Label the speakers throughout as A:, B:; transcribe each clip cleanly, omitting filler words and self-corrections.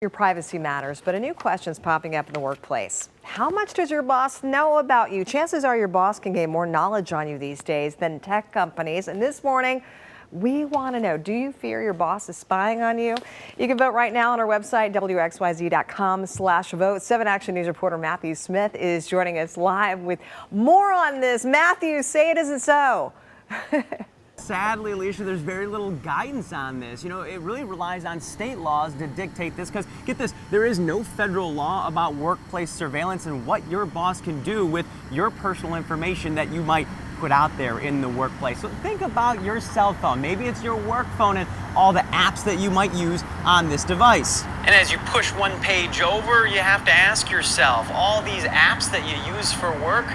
A: Your privacy matters, but a new question is popping up in the workplace. How much does your boss know about you? Chances are your boss can gain more knowledge on you these days than tech companies. And this morning, we want to know, do you fear your boss is spying on you? You can vote right now on our website, WXYZ.com/vote. 7 Action News reporter Matthew Smith is joining us live with more on this. Matthew, say it isn't so.
B: Sadly, Alicia, there's very little guidance on this. You know, it really relies on state laws to dictate this because, get this, there is no federal law about workplace surveillance and what your boss can do with your personal information that you might put out there in the workplace. So think about your cell phone. Maybe it's your work phone and all the apps that you might use on this device.
C: And as you push one page over, you have to ask yourself, all these apps that you use for work,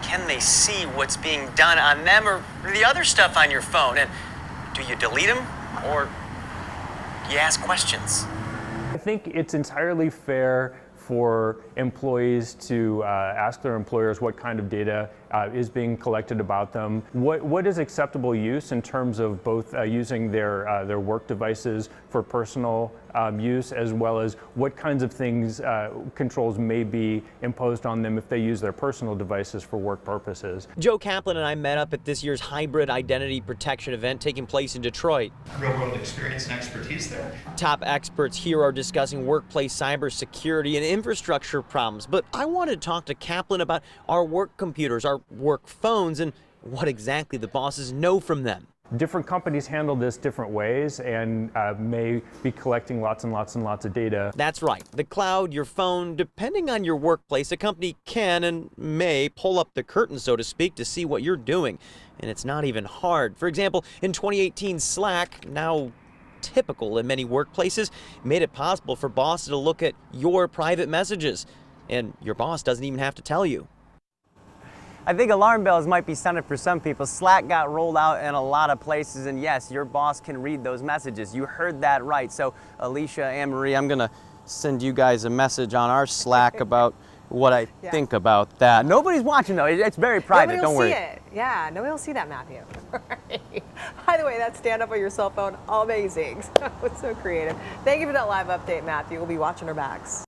C: can they see what's being done on them or the other stuff on your phone? And do you delete them or do you ask questions?
D: I think it's entirely fair for employees to ask their employers what kind of data is being collected about them. What is acceptable use in terms of both using their work devices for personal use, as well as what kinds of things controls may be imposed on them if they use their personal devices for work purposes.
B: Joe Kaplan and I met up at this year's hybrid identity protection event taking place in Detroit.
E: Real world experience and expertise there.
B: Top experts here are discussing workplace cybersecurity and infrastructure problems, but I wanted to talk to Kaplan about our work computers, our work phones, and what exactly the bosses know from them.
D: Different companies handle this different ways and may be collecting lots and lots and lots of data.
B: That's right. The cloud, your phone, depending on your workplace, a company can and may pull up the curtain, so to speak, to see what you're doing. And it's not even hard. For example, in 2018, Slack, now typical in many workplaces, made it possible for bosses to look at your private messages. And your boss doesn't even have to tell you. I think alarm bells might be sounded for some people. Slack got rolled out in a lot of places, and yes, your boss can read those messages. You heard that right. So Alicia, Anne-Marie, I'm gonna send you guys a message on our Slack about what I think about that. Nobody's watching though, it's very private, don't worry.
A: Nobody will see it. Yeah, nobody will see that, Matthew. By the way, that stand up on your cell phone, amazing. It's so creative. Thank you for that live update, Matthew. We'll be watching our backs.